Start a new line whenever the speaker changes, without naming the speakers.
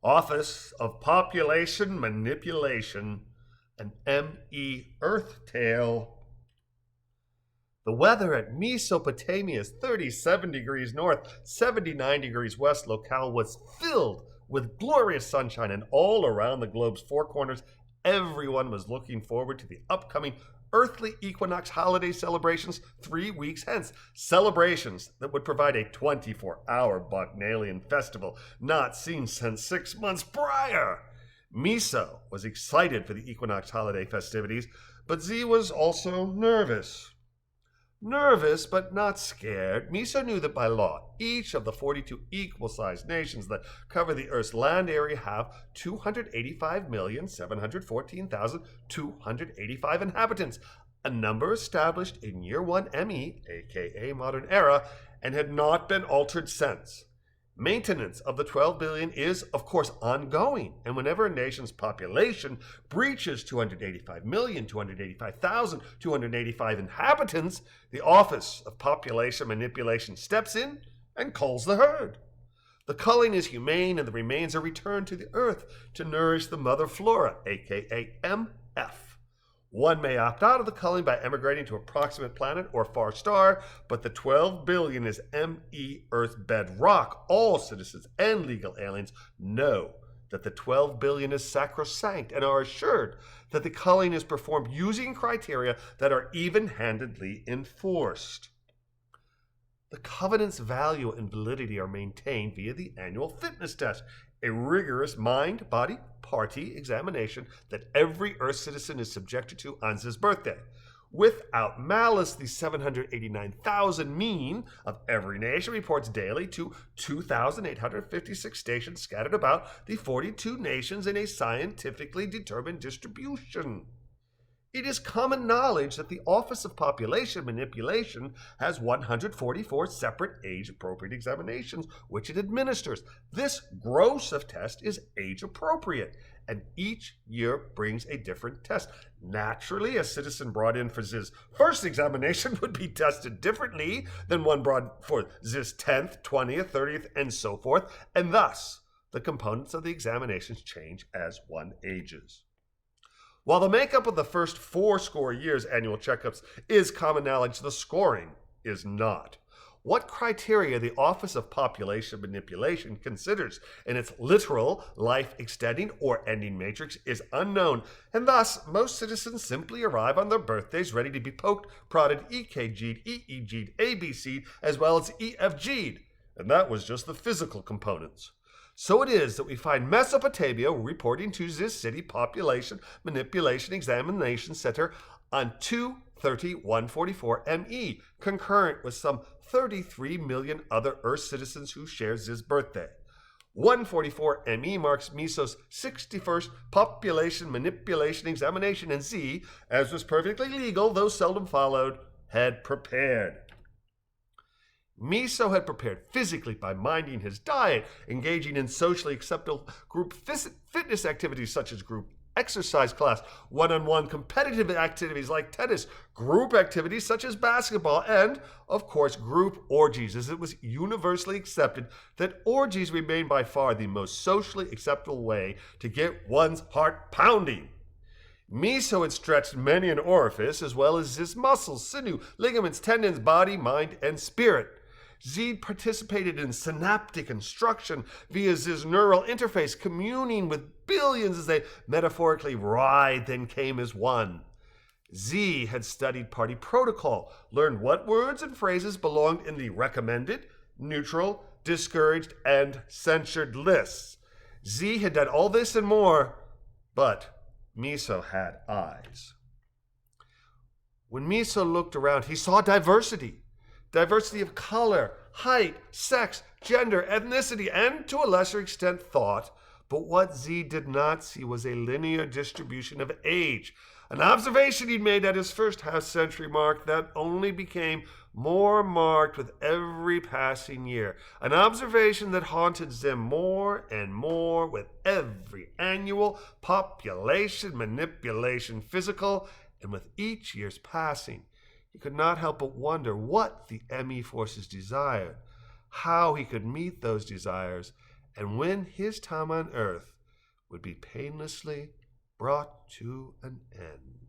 Office of Population Manipulation, an ME Earth Tale. The weather at Mesopotamia's 37 degrees north, 79 degrees west locale was filled with glorious sunshine, and all around the globe's four corners, everyone was looking forward to the upcoming earthly equinox holiday celebrations 3 weeks hence. Celebrations that would provide a 24-hour Bacchanalian festival not seen since 6 months prior. Meso was excited for the equinox holiday festivities, but Z was also nervous. Nervous, but not scared, Meso knew that by law, each of the 42 equal-sized nations that cover the Earth's land area have 285,714,285 inhabitants, a number established in Year 1 ME, aka Modern Era, and had not been altered since. Maintenance of the 12 billion is, of course, ongoing, and whenever a nation's population breaches 285,285,285 inhabitants, the Office of Population Manipulation steps in and culls the herd. The culling is humane, and the remains are returned to the earth to nourish the mother flora, aka MF. One may opt out of the culling by emigrating to a proximate planet or far star, but the 12 billion is ME Earth bedrock. All citizens and legal aliens know that the 12 billion is sacrosanct and are assured that the culling is performed using criteria that are even-handedly enforced. The covenant's value and validity are maintained via the annual fitness test, a rigorous mind, body, party examination that every Earth citizen is subjected to on his birthday. Without malice, the 789,000 mean of every nation reports daily to 2,856 stations scattered about the 42 nations in a scientifically determined distribution. It is common knowledge that the Office of Population Manipulation has 144 separate age-appropriate examinations which it administers. This gross of tests is age-appropriate, and each year brings a different test. Naturally, a citizen brought in for his first examination would be tested differently than one brought for his 10th, 20th, 30th, and so forth, and thus the components of the examinations change as one ages. While the makeup of the first 40 years' annual checkups is common knowledge, the scoring is not. What criteria the Office of Population Manipulation considers in its literal life-extending or ending matrix is unknown, and thus most citizens simply arrive on their birthdays ready to be poked, prodded, EKG'd, EEG'd, ABC'd, as well as EFG'd, and that was just the physical components. So it is that we find Mesopotamia reporting to this city population manipulation examination center on 2/30/144 ME, concurrent with some 33 million other Earth citizens who share this birthday. 144 ME marks Meso's 61st population manipulation examination, and Z, as was perfectly legal, though seldom followed, had prepared. Meso had prepared physically by minding his diet, engaging in socially acceptable group fitness activities such as group exercise class, one-on-one competitive activities like tennis, group activities such as basketball, and, of course, group orgies, as it was universally accepted that orgies remain by far the most socially acceptable way to get one's heart pounding. Meso had stretched many an orifice, as well as his muscles, sinew, ligaments, tendons, body, mind, and spirit. Zed participated in synaptic instruction via his neural interface, communing with billions as they metaphorically writhed and came as one. Z had studied party protocol, learned what words and phrases belonged in the recommended, neutral, discouraged, and censored lists. Z had done all this and more, but Meso had eyes. When Meso looked around, he saw diversity. Diversity of color, height, sex, gender, ethnicity, and to a lesser extent thought. But what Z did not see was a linear distribution of age, an observation he'd made at his first half-century mark that only became more marked with every passing year, an observation that haunted Zim more and more with every annual population manipulation physical, and with each year's passing. He could not help but wonder what the ME forces desired, how he could meet those desires, and when his time on earth would be painlessly brought to an end.